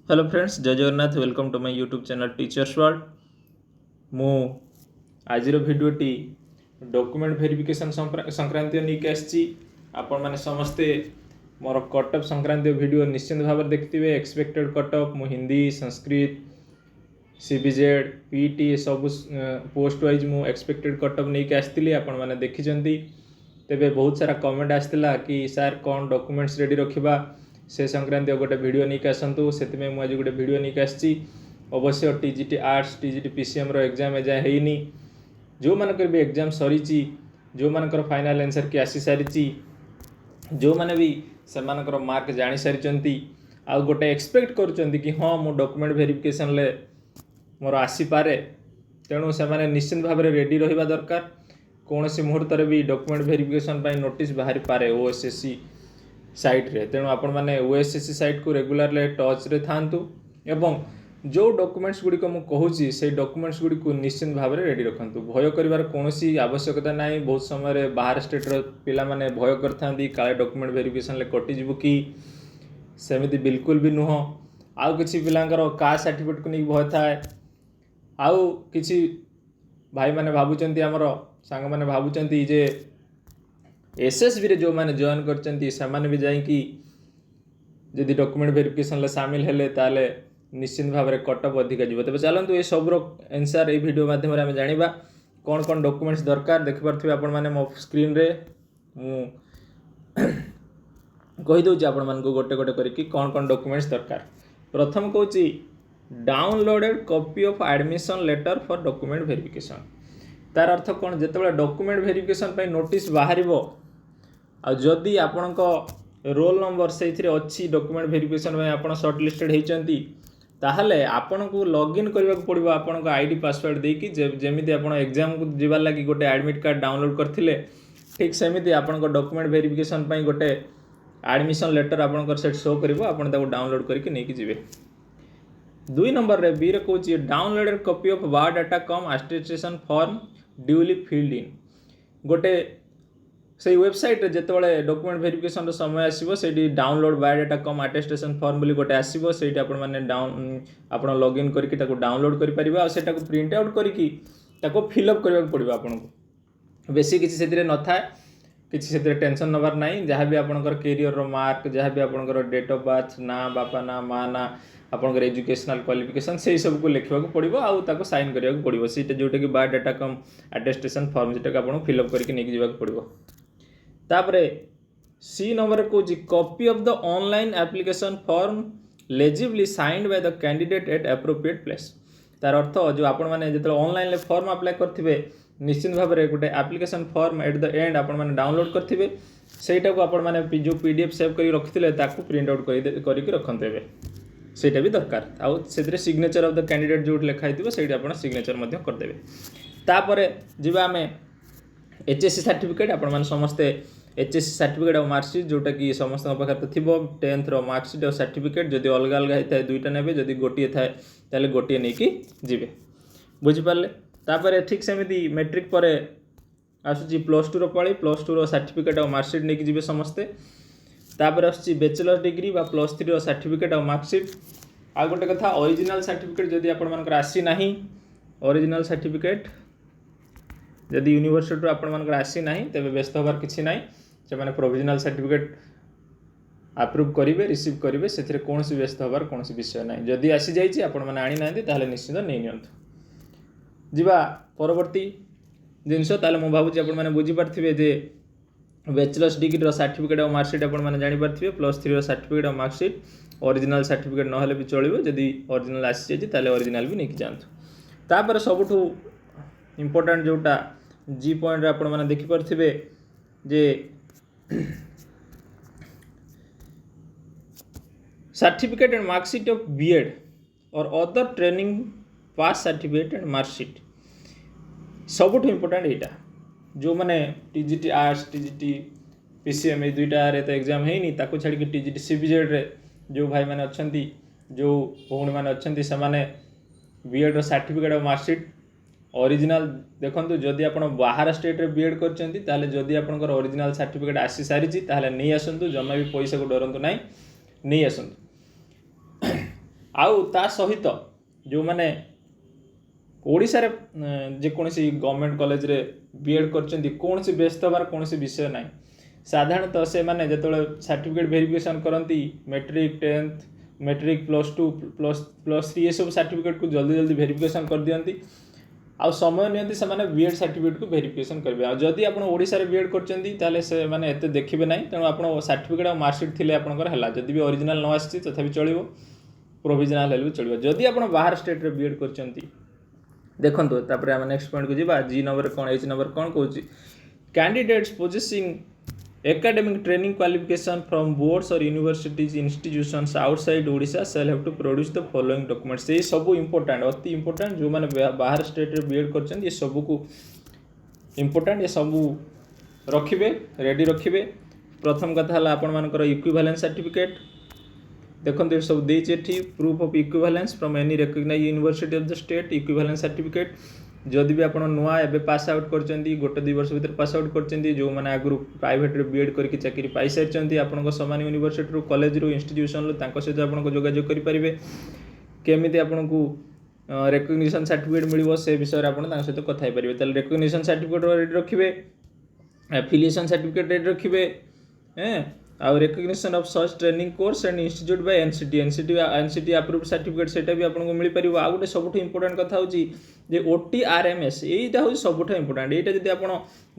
Hello friends, जय Jagannath. Welcome to my YouTube channel teachers world. मु आजिर भिडियोटी डॉक्यूमेंट वेरिफिकेशन संक्रांतीय नहीं आसी। आपण मैंने समस्ते मोर कटअप संक्रांतीय वीडियो निश्चिंत भाव में देखिए। एक्सपेक्टेड कटअप मु हिंदी, संस्कृत, सीबीजेड, पीटी सब पोस्ट वाइज मु एक्सपेक्टेड कटअप नहीं आसती। आपण मैंने देखी तेबे बहुत सारा कमेंट आसला कि सर कौन डॉक्यूमेंट्स रेडी रखा से संक्रांति गोटे वीडियो नहीं आसतु से मुझे गोटे वीडियो नहीं आसी। अवश्य टीजीटी आर्ट्स टीजीटी पीसीएम रो एग्जाम एजाए होनी। जो मानकर भी एग्जाम सरी जो मानकर फाइनल आंसर की आसी सारी जो मैंने भी से मार्क जानी सारी आ गोटे एक्सपेक्ट कर कि हाँ मो डॉक्यूमेंट वेरिफिकेशन ले मोर आसीपे। तेणु से निश्चिंत भाव में रेडी रहा दरकार। कौन सी मुहूर्त भी डॉक्यूमेंट वेरिफिकेशन नोटिस बाहरी पारे ओएसएससी साइट रे। तेणु आपण मैंने ओएसएससी साइट को रेगुलरली टच रे थांतु एवं जो डॉक्यूमेंट्स गुड़ी को कहूँ से डॉक्यूमेंट्स गुड़ी को निश्चिंत भाव में रेडी रखु। भय कर कौन आवश्यकता ना। बहुत समय बाहर स्टेट पिला माने भय करथांती काले डॉक्यूमेंट वेरिफिकेशन ले कटिजु कि सेमिति बिल्कुल भी नुह। आउ किछि पिलांकर कास्ट सर्टिफिकेट को नहीं भय थाए। आउ किछि भाई माने भाबुचंती हमर सांग माने भाबुचंती जे एसएसबी रे जो माने जॉइन करचंती समान भी जाई कि यदि डॉक्यूमेंट वेरिफिकेशन ले शामिल हेले ताले निश्चिंत भाव में कटअप अधिक जीव। तेज चलतु ये सब आंसर ये वीडियो माध्यम आम जाना कौन कौन डॉक्यूमेंट्स दरकार। देखिपे आपण मैंने मो स्क्रीन रे कहीदे आपण मानक गोटे गोटे करके कौन कौन डॉक्यूमेंट्स दरकार। प्रथम कहूँ downloaded copy of admission letter for document verification. तार अर्थ कौन जिते डॉक्यूमेंट वेरिफिकेशन नोटिस बाहर आदि आपण रोल नंबर से अच्छी डॉक्यूमेंट वेरिफिकेशन आप सर्टलिस्टेड होती ताहले आपन को लॉगिन करने को पड़ो। आपण आईडी पासवर्ड देकी जमी आप एग्जाम को जीवार लगी गोटे एडमिट कार्ड डाउनलोड करथिले ठीक सेमिति आपण डॉक्यूमेंट वेरिफिकेशन गोटे एडमिशन लेटर आपंकर सेट शो कर डाउनलोड करके नहीं जीवे। 2 नंबर रे बी रे कहूँ downloaded copy of bio data come attestation form duly filled in. गोटे से वेबसाइट रे जेतेबेले डॉक्यूमेंट वेरिफिकेशन समय आसीबो सेठी download biodata cum attestation form बोली गोटे आसीबो। सेठी आपण माने आपण लॉगिन करके ताको डाउनलोड करि परिबा आ सेटा को प्रिंट आउट करके ताको फिल अप करबा पड़िबो। आपण को बेसी किछि सेतिरे न थाए, किछि सेतिरे टेंशन नबार नाही। जहाँ भी आपनकर कैरियर रो मार्क, जहाँ भी आपनकर डेट ऑफ बर्थ ना, बापा ना, माँ ना, आपनकर एजुकेशनल क्वालिफिकेशन से सब को लिखा पड़ो आउ ताको साइन करिया पड़ो। सीटा जोटा कि बायोडाटा कम अटेस्टेशन फॉर्म जेटा आपन फिल अप करके नहीं जावाक पड़ो। तापरे सी नंबर कहूँ copy of the online application form legibly signed by the candidate at appropriate place. तार अर्थ जो आपण मैंने जो ऑनलाइन फॉर्म अप्लाई करेंगे निश्चित भाव में गोटे application form at the end आपण मैंने डाउनलोड करेंगे सेटा को आपण मैंने जो पीडीएफ सेव कर रखिले ताकू प्रिंट आउट करके रखते हैं सेटा भी दरकार। आउ से सिग्नेचर ऑफ द कैंडिडेट जो लिखाई से सिग्नेचर करदे। तापर जीवा आम एचएससी सर्टिफिकेट आपण मैंने समस्ते एचएससी सर्टिफिकेट और मार्कशीट जोटा कि समस्त पाखे तो थी 10th रो मार्कशीट और सर्टिफिकेट जदि अलग अलग होता है दुईटा ने जदि गोटे थाए ताले गोटे नहीं कि जीवे। बुझिपारे। तापर ठीक सेमती मैट्रिक पर आसूची +2 रो पढ़ी +2 रो सर्टिफिकेट और मार्कशीट नहीं कि जीवे समस्ते। तापर आसूची बैचलर डिग्री बा +3 रो सर्टिफिकेट और मार्कशीट। आ गोटे कथा ओरिजिनल सर्टिफिकेट जदि आपण मानकर आसी नाही ओरिजिनल सर्टिफिकेट जदि यूनिवर्सिटी आपण मानकर आसी नाही तेबे व्यस्त होबार किछि नाही। से माने प्रोविजनल सर्टिफिकेट अप्रूव करेंगे रिसीव करेंगे से कौन व्यस्त होबार कौन विषय ना। जदि आसी जाइए आपण मैंने आनी ना ताहले निश्चित नहीं नियंतु। जीवा परवर्ती जिनस ताले मु भाबुची आपण माने बुझी पारथिबे जे बैचलर्स डिग्री सर्टिफिकेट और मार्कशीट आपण माने जानि पारथिबे +3 रो सर्टिफिकेट और मार्कशीट ओरिजिनल सर्टिफिकेट न हेले भी चलिबो। जदि ओरिजिनल आसी जाइए ताले ओरिजिनल भी नहीं जांतु। तापर सबुठु इंपोर्टेंट जोटा जी पॉइंट रे आपण माने देखि पारथिबे जे certificate and marksheet of BEd और other training pass certificate and marksheet सबुठ इम्पोर्टेंट यहाँ जो मैंने टीजीटी आर्ट्स टीजीटी पीसीएम ये दुईटा रे तो एग्जाम है नहीं ताको छाड़ी कि टीजीटी सीबीजेड रे जो भाई मैंने अच्छा जो भौणी मैंने अच्छा से माने बीएड सर्टिफिकेट और मार्कशीट ओरिजिनल देखो जदि आप बाहर स्टेट रे बीएड कर जदि आपंकर ओरिजिनल सर्टिफिकेट आसी सारी नहीं आसतु जमा भी पैसा को डरतु ना नहीं आसतु। आउ ता सहित जो माने ओडिशा रे जेकोसी गवर्नमेंट कॉलेज रे बीएड करचंदी कोनसी व्यस्त हबार कोनसी विषय नाही साधारणतः से माने जतले सर्टिफिकेट वेरिफिकेशन करंती मैट्रिक 10th मैट्रिक +2 +3 ये सब सर्टिफिकेट को जल्दी जल्दी वेरिफिकेशन कर दियंती आ समय नियंती से माने बीएड सर्टिफिकेट को वेरिफिकेशन करबे आ जदी आपण ओडिशा रे बीएड करचंदी ताले से माने एते देखिबे नाही तेणु आपण सर्टिफिकेट आ मार्कशीट थिले आपनकर हला जदी भी ओरिजिनल न आछि तथापि चलिबो प्रोविजनल हेले भी चलिबो जदी आपण बाहर स्टेट रे बीएड करचंती देखंतो तापर हम नेक्स्ट पॉइंट को जीवा जी नंबर कोन एच नंबर कोन कहूची candidates possessing academic training qualification from boards or universities institutions outside Odisha shall have to produce the following documents ये सब important अति important जो माने बाहर स्टेट रे बीएड करछन ये सब को important ये सब रखिबे रेडी रखिबे प्रथम कथा हला आपण मानकर इक्विवेलेंस सर्टिफिकेट देखंत सब देछि एठी proof of equivalence from any recognised university of the state equivalence certificate जदि भी आपण नुआ एबे पास आउट करचंदी गोटे 2 वर्ष भीतर पास आउट करचंदी जो माने आगु प्राइवेट रे बीएड करके चाकरी पाई सारचंदी आपण समान यूनिवर्सिटी रो कॉलेज रो इंस्टीट्यूशन रो तांको सहित आपण जोगाजोग करि परिबे केमिति आपण को रिकॉग्निशन सर्टिफिकेट मिलिबो से विषय रे आपण तांको सहित कथा परिबे तले रिकॉग्निशन सर्टिफिकेट रेडी रखिबे एफिलिएशन सर्टिफिकेट रेडी रखिबे आउ recognition of such training course and institute by NCT approved certificate सेटा भी आपन को मिल परिबो आ गोटे सबठो इंपोर्टेंट कथा होची जे ओटीआरएमएस एटा होची सबठो इंपोर्टेंट एटा जदी आपन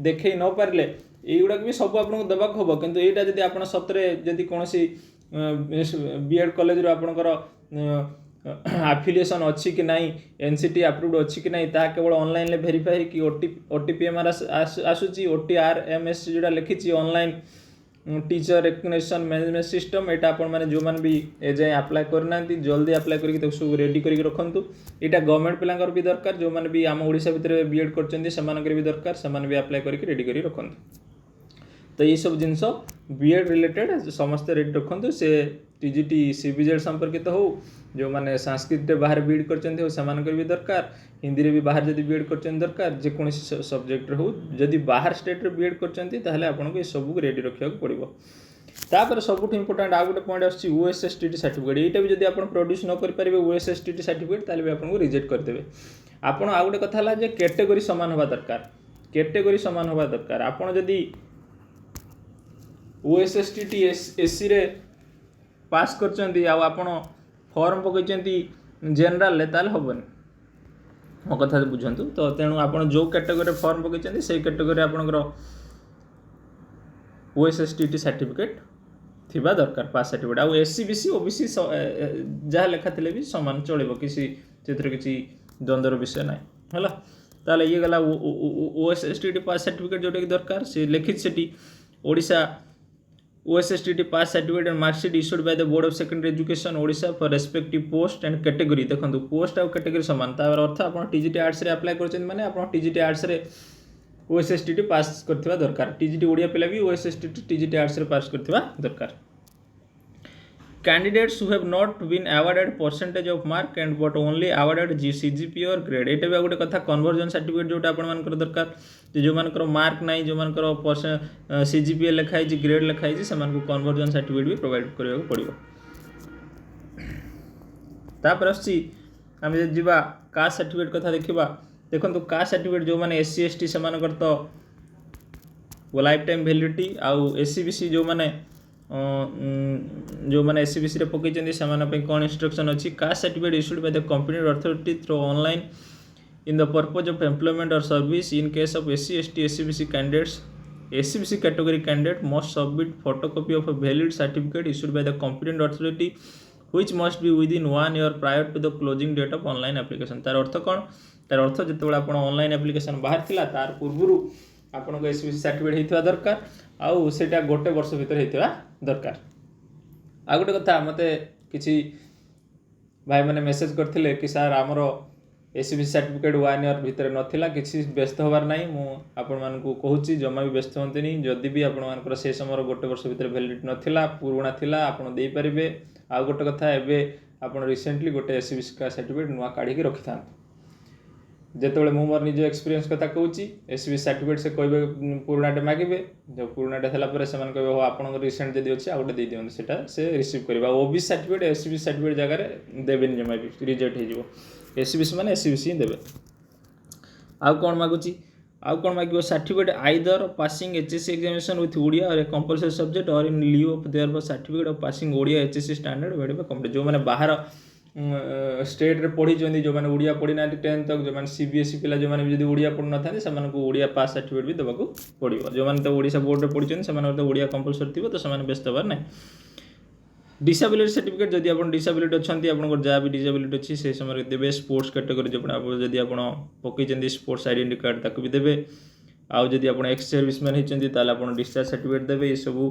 देखै न पारले एगुडा भी सब आपन को देबा होबो किंतु एटा जदी आपन सतरे जदी कोनोसी बीएड कॉलेज रो आपनकर एफिलिएशन अछि कि नाही एनसीटी अप्रूव्ड अछि कि नाही ता केवल ऑनलाइन ले वेरीफाई कि ओटीपीएमआर आसुची ओटीआरएमएस जोडा लिखिची online teacher recognition management system एटा आपण माने जो मान भी ए जाय अप्लाई करना जल्दी अप्लाई करके तो सब रेडी करके रखंतु एटा गवर्नमेंट पिलांकर भी दरकार जो मान भी आम ओडिशा भीतर बीएड करचंदी समानकर भी दरकार समान भी अप्लाई करके रेडी करी रखंतु तो ये सब जिनस बीएड रिलेटेड समस्त रेडी रखंतु से टीजीटी सीबीजेड संपर्कित हो जो माने संस्कृत रे बाहर बीएड करचंदी हो समानकर भी दरकार हिंदी रे भी बाहर जदी बीएड करचंदी दरकार जे कोनसी सब्जेक्ट रे हो जदी बाहर स्टेट रे बीएड करचंदी ताहले आपन को ये सब रेडी रखिया को पड़िबो तापर सबुठ इंपोर्टेंट आ गोटे पॉइंट आछि ओएसएसटीटी सर्टिफिकेट एटा भी जदी आपन प्रोड्यूस न कर परिबे ओएसएसटीटी सर्टिफिकेट ताहले भी आपन को रिजेक्ट कर देबे आपन आ गोटे कथा हला जे कैटेगरी समान होबा दरकार आपन जदी ओएसएसटीटी एससी रे पास करचंदी आ आपन फॉर्म पकैचंदी जनरल ले ताल होबन मो कथा बुझंतु तो तेणु आपन जो कैटेगरी फॉर्म पकैचंदी से कैटेगरी आपनकर ओएसएसटीटी सर्टिफिकेट थिबा दरकार पास सर्टिफिकेट आ एससी बीसी ओबीसी जहा लेखा थिले भी समान चलिबो किसी चित्र किसी द्वंद्वर विषय नाही हला ताले ये गला ओएसएसटीटी पास सर्टिफिकेट जोटे की दरकार से लिखित सेटी Odisha OSSTT pass certificate and mark sheet issued by the Board of Secondary Education Odisha for respective post and category देखंतु पोस्ट और कैटेगरी समान तार अर्थ आपण टीजीटी आर्ट्स रे अप्लाई करछन माने आपण टीजीटी आर्ट्स रे OSSTT पास करथिबा दरकार टीजीटी ओडिया पिला भी OSSTT टीजीटी आर्ट्स रे पास करथिबा दरकार candidates who have not been awarded percentage of mark and but only awarded CGPA or grade एटा भी गोटे कथा कन्वर्जन सर्टिफिकेट जोटा आपण मानकर दरकार जो मानकर मार्क नाही जो मानकर सीजीपीए लिखाई जी ग्रेड लिखाई जी समान को कन्वर्जन सर्टिफिकेट भी प्रोवाइड करबा पड़िबो तापर अछि हम जे जीवा कास्ट सर्टिफिकेट कथा देखिबा देखंतु कास्ट सर्टिफिकेट जो माने एससी एसटी समानकर तो वो लाइफ टाइम वैलिडिटी आउ एससीबीसी जो माने एससीबीसी रे पकैचंदी समान पे कोन इंस्ट्रक्शन अछि caste certificate issued by the competent authority through online in the purpose of employment or service in case of SC ST SCBC candidates SCBC category candidate must submit photocopy of a valid certificate issued by the competent authority which must be within 1 year prior to the closing date of online application तार अर्थ कोन तार अर्थ जेतेबेला आपण online application बाहर थिला तार पूर्वरु आपण को SCBC certificate हेतिवा दरकार आउ सेटा गोटे वर्ष भीतर हेतिवा दरकार आ गोटे कथा मते किछि भाई माने मेसेज करथिले कि सर हमरो एससीबीसी सर्टिफिकेट 1 ईयर भीतर नथिला किसी व्यस्त होबार नाही मु आपण मान को कहूची जमा भी व्यस्त होंतनी जदी भी आपण मान से समय गोटे वर्ष भीतर वैलिडिटी नथिला पुराना थिला आपण देई परिबे आ गोटे कथा एबे आपण रिसेंटली गोटे एससीबीसी का सर्टिफिकेट नुवा काढी के रखिथान ଯେତେବେଳେ ମୁଁ ମୋର ନିଜ ଏକ୍ସପିରିଏନ୍ସ କଥା କହୁଛି ଏସସିବି ସାର୍ଟିଫିକେଟ୍ ସେ କହିବେ ପୁରୁଣାଟେ ମାଗିବେ, ଯେଉଁ ପୁରୁଣାଟେ ହେଲା ପରେ ସେମାନେ କହିବେ ହଉ ଆପଣଙ୍କର ରିସେଣ୍ଟ ଯଦି ଅଛି ଆଉ ଗୋଟେ ଦେଇଦିଅନ୍ତୁ, ସେଇଟା ସେ ରିସିଭ୍ କରିବେ। ଆଉ ଓବିସି ସାର୍ଟିଫିକେଟ୍ ଏସସିବି ସାର୍ଟିଫିକେଟ୍ ଜାଗାରେ ଦେବେନି, ଜମା ବି ରିଜେକ୍ଟ ହେଇଯିବ। ଏସସିବିସି ମାନେ ଏସସିବିସି ହିଁ ଦେବେ। ଆଉ କ'ଣ ମାଗୁଛି, ଆଉ କ'ଣ ମାଗିବ, certificate either passing HSC examination with Odia or a compulsory subject or in lieu of their certificate of passing Odia HSC standard made by complete. ଯେଉଁମାନେ ବାହାର ଷ୍ଟେଟ୍ରେ ପଢ଼ିଛନ୍ତି, ଯେଉଁମାନେ ଓଡ଼ିଆ ପଢ଼ିନାହାନ୍ତି 10th ତକ, ଯେଉଁମାନେ CBSE ପିଲା ଯେଉଁମାନେ ବି ଯଦି ଓଡ଼ିଆ ପଢ଼ିନଥାନ୍ତି ସେମାନଙ୍କୁ ଓଡ଼ିଆ ପାସ୍ ସାର୍ଟିଫିକେଟ୍ ବି ଦେବାକୁ ପଡ଼ିବ। ଯେଉଁମାନେ ତ ଓଡ଼ିଶା ବୋର୍ଡ଼ରେ ପଢ଼ିଛନ୍ତି ସେମାନଙ୍କର ତ ଓଡ଼ିଆ କମ୍ପଲସରି ଥିବ, ତ ସେମାନେ ବ୍ୟସ୍ତ ହେବାର ନାହିଁ। ডিসাবিলিটি সার্টিফিকেট যদি আপনার ডিসাবিলিটি অনেক আপনার যা বি ডিসাবিলিটি অছি সেই সময় দেবে। স্পোর্টস ক্যাটেগোরি যদি আপনার পকাইছেন স্পোর্টস আইডেন্টি কার্ড তাকে বি দেবে। আউ যদি আপনার এক্স সর্ভিসম্যান হয়েছেন তাহলে আপনার ডিসচার্জ সার্টিফিকেট দেবে। এসবু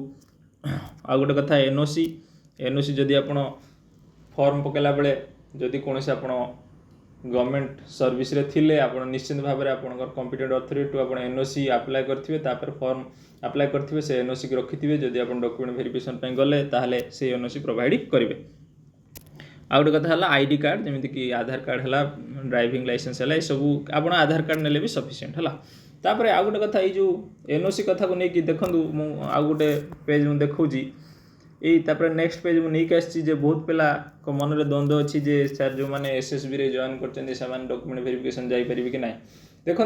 আউ গোটে কথা এনওসি যদি আপনার ফর্ম পকাইলা বেলে যদি কোণী আপনার গভর্নমেंट सर्विस रे थिले आपण निश्चित भाव में आपनकर कॉम्पिटेंट अथॉरिटी आपण एनओसी अप्लाई करथिबे, तापर फॉर्म अप्लाई करथिबे, से एनओसी के रखिथिबे। जदि आपण डॉक्यूमेंट वेरिफिकेशन पय गले ताहले से एनओसी प्रोवाइड करिवे। आ गोटे कथा हला आईडी कार्ड, जेमिति कि आधार कार्ड हला, ड्राइविंग लाइसेंस हला, ए सब आपण आधार कार्ड नेले भी सफिशिएंट हला। तापर आ गोटे कथा, जो एनओसी कथा को नै कि देखंदु मु आ गोटे पेज मु देखौजी यही। तापर नेक्स्ट पेज मुझे नहीं आसी जे बहुत पिला को मन में द्वंद्व अच्छी जे सर जो मैंने एसएसबी रे जॉइन कर डॉक्यूमेंट वेरिफिकेशन जापर कि ना। देखो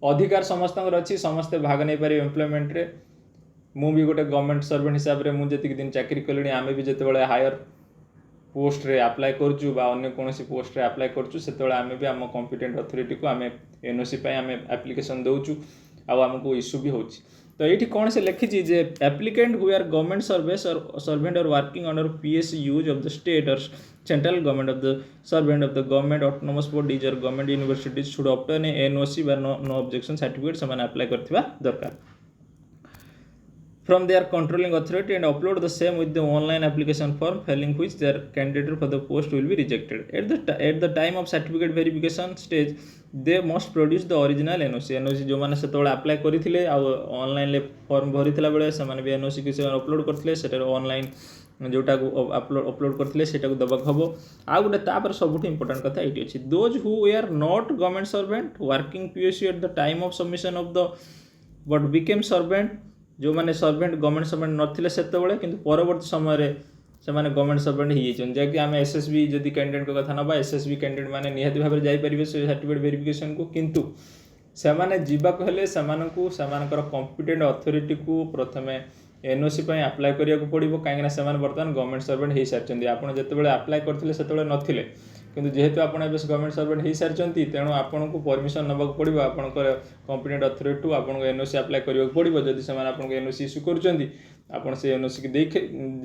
अधिकार समस्त अच्छी, समस्ते भाग नहीं पारे एम्प्लॉयमेंट रे। मु भी गोटे गवर्नमेंट सर्वेंट हिसाब से मुझे दिन चाकरी कले आम भी जिते हायर पोस्ट रे अप्लाई करूँ बा अन्य कौन पोस्ट रे अप्लाई करूँ से आम भी आम कॉम्पिटेंट अथॉरिटी को आम एनओसी आम एप्लिकेशन दौचु आमको इश्यू भी होची। तो ये कौन से लिखी जे applicant who are government service और सर्वेंट और working under PSUs of the state और central government of the servant of the government autonomous bodies और government universities should obtain NOC बा नो ऑब्जेक्शन सर्टिफिकेट से अप्लाई करथिबा दरकार from their controlling authority and upload the same with the online application form, failing which their candidate for the post will be rejected. At the time of certificate verification stage they must produce the original NOC जो माने सेतोळे apply करिथिले आ online ले form भरिथिला बेले से माने भी NOC कि से upload करथिले सेटा ऑनलाइन जोटा को अपलोड करथिले सेटा को दबक हबो। आ गुटे तापर सबुठी इंपोर्टेंट कथा एठी अछि, those who are not government servant working PSU at the time of submission of the but became servant, जो माने सर्वेंट गवर्नमेंट सर्वेंट नथिले सेतेबेले किंतु परवर्ती समय रे से माने गवर्नमेंट सर्वेंट ही जेचन जे आम एसएसबी जदि कैंडिडेट को कथा नबा एसएसबी कैंडिडेट माने निहाती भाबरे जाई परिबे से सर्टिफिकेट वेरिफिकेशन को, किंतु से माने जीवा कहले समानकु समानकर कॉम्पिटेंट अथॉरिटी को प्रथमे एनओसी पय अप्लाई करिया को पड़िबो। काहे ना से माने वर्तमान गवर्नमेंट सर्वेंट हे सारचंदी, आपण जेतेबेले अप्लाई करथिले सेतेबेले नथिले किंतु जेहेतु आपण एबे गवर्नमेंट सर्वेंट हे सारचंती तेणु आपनको परमिशन नबाक पड़िबो आपनकर कॉम्पिटेंट अथॉरिटी टू आपनको एनओसी अप्लाई करिया को पड़िबो। जदि से माने आपनको एनओसी इश्यू करचंदी आपण से एनओसी के देख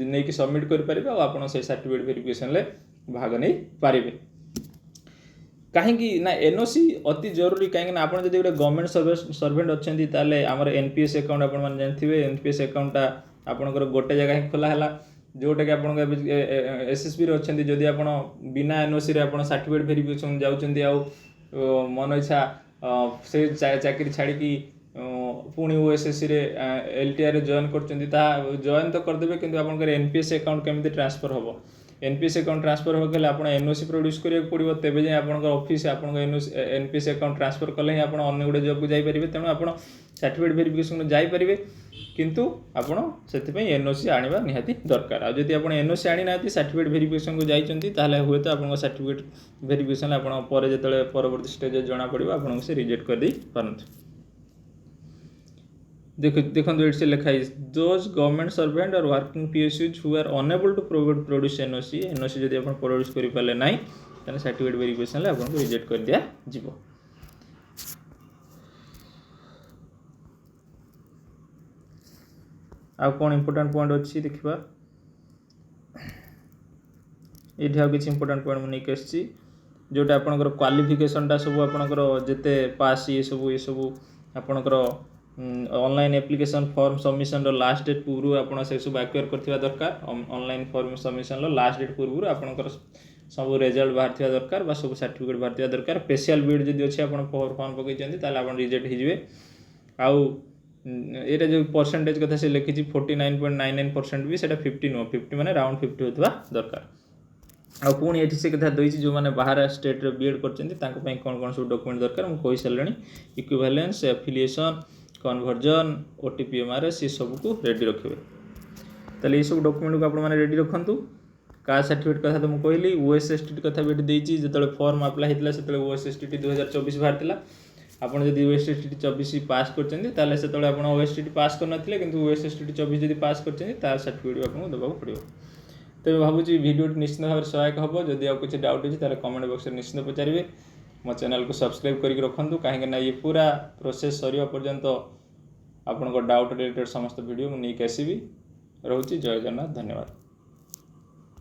नै कि सबमिट कर परिबे आ आपण से सर्टिफिकेट वेरिफिकेशन ले भाग नै पारिबे। कहीं ना एनओसी अति जरूरी, कहीं आप गोटे गवर्नमेंट सर्वेंट अच्छा ताले आमर एनपीएस अकाउंट आप जानते एनपीएस अकाउंटा आपंकर गोटे जगह ही खोला है जोटा कि आप एसएसबी अच्छा जदि आप बिना एनओसी आप सर्टिफिकेट वेरिफिकेशन जाऊँच आ मन इच्छा से चाकरी छाड़ी पुणी ओएसएससी रे एलटीआर जॉइन कर जॉइन तो करदे कि आप एनपीएस अकाउंट केमी ट्रांसफर हम एनपीएस अकाउंट ट्रांसफर हो गले आप एनओसी प्रोड्यूस करिया पड़ो तेज जाए आप ऑफिस आप एनपीएस अकाउंट ट्रांसफर कले ही आप अन्य गोटे जॉब को जापर तेणु आप सर्टिफिकेट वेरिफिकेशन जापर किंतु आपड़ से एनओसी आने निहाती दरकार। आदि आप एनओसी आनी ना सर्टिफिकेट वेरिफिकेशन को जाइए हुए तो आप सर्टिफिकेट वेरिफिकेशन आप जो परवर्ती स्टेज जना पड़ो आपको से रिजेक्ट कर दे पारंतु। देखो इट्स लिखा है दोज गवर्नमेंट सर्वेंट और working PSUs who are unable to produce NOC जदि आप प्रोड्यूस कर पारे ना तो सर्टिफिकेट वेरिफिकेशन आपको रिजेक्ट कर दिया जीवो। आ कौन इंपोर्टेंट पॉइंट अच्छी देखा ये आ किसी इंपोर्टेंट पॉइंट मुझे आसी जोटा आपंकर क्वालिफिकेशनटा सब आपंकर जिते पास ये सब आपंकर online application form submission last date पूर्व आप सब एक्वायर करथिबा दरकार। Online form submission last date पूर्व आपंकर सब रिजल्ट बाहर दरकार बा सब सर्टिफिकेट बाहर दरकार। स्पेशल बिड जदि अच्छे आप फॉर्म पकईचंती ताले आप रिजेक्ट होइजिवे। आउ ये जो परसेंटेज कथा से लिखी 49.99% भी सेटा 50 नुह 50 माने राउंड 50 होता दरकार। ଆଉ ପୁଣି ଏଠି ସେ କଥା ଦେଇଛି ଯେଉଁମାନେ ବାହାର ଷ୍ଟେଟ୍ରେ B.Ed କରିଛନ୍ତି ତାଙ୍କ ପାଇଁ କ'ଣ କ'ଣ ସବୁ ଡକୁମେଣ୍ଟ ଦରକାର ମୁଁ କହିସାରିଲିଣି। ଇକ୍ୱିଭାଲେନ୍ସ, ଆଫିଲିଏସନ୍, କନଭର୍ଜନ୍, OTPMRS ଏ ସବୁକୁ ରେଡ଼ି ରଖିବେ। ତାହେଲେ ଏଇସବୁ ଡକୁମେଣ୍ଟକୁ ଆପଣମାନେ ରେଡ଼ି ରଖନ୍ତୁ। କାଷ୍ଟ ସାର୍ଟିଫିକେଟ୍ କଥା ତ ମୁଁ କହିଲି। OSSTT କଥା ବି ଏଠି ଦେଇଛି। ଯେତେବେଳେ ଫର୍ମ ଆପ୍ଲାଏ ହେଇଥିଲା ସେତେବେଳେ OSSTT 2024 ବାହାରିଥିଲା। ଆପଣ ଯଦି OSSTT 24 ପାସ୍ କରିଛନ୍ତି ତାହେଲେ ସେତେବେଳେ ଆପଣ OSSTT ପାସ୍ କରିନଥିଲେ, କିନ୍ତୁ OSSTT 24 ଯଦି ପାସ୍ କରିଛନ୍ତି ତାର ସାର୍ଟିଫିକେଟ୍ ଆପଣଙ୍କୁ ଦେବାକୁ ପଡ଼ିବ। ତେବେ ଭାବୁଛି ଭିଡ଼ିଓଟି ନିଶ୍ଚିତ ଭାବରେ ସହାୟକ ହେବ। ଯଦି ଆଉ କିଛି ଡାଉଟ୍ ଅଛି ତାହେଲେ କମେଣ୍ଟ ବକ୍ସରେ ନିଶ୍ଚିତ ପଚାରିବେ। ମୋ ଚ୍ୟାନେଲକୁ ସବସ୍କ୍ରାଇବ୍ କରିକି ରଖନ୍ତୁ, କାହିଁକିନା ଇଏ ପୁରା ପ୍ରୋସେସ୍ ସରିବା ପର୍ଯ୍ୟନ୍ତ ଆପଣଙ୍କ ଡାଉଟ୍ ରିଲେଟେଡ୍ ସମସ୍ତ ଭିଡ଼ିଓ ମୁଁ ନେଇକି ଆସିବି। ରହୁଛି। ଜୟ ଜଗନ୍ନାଥ। ଧନ୍ୟବାଦ।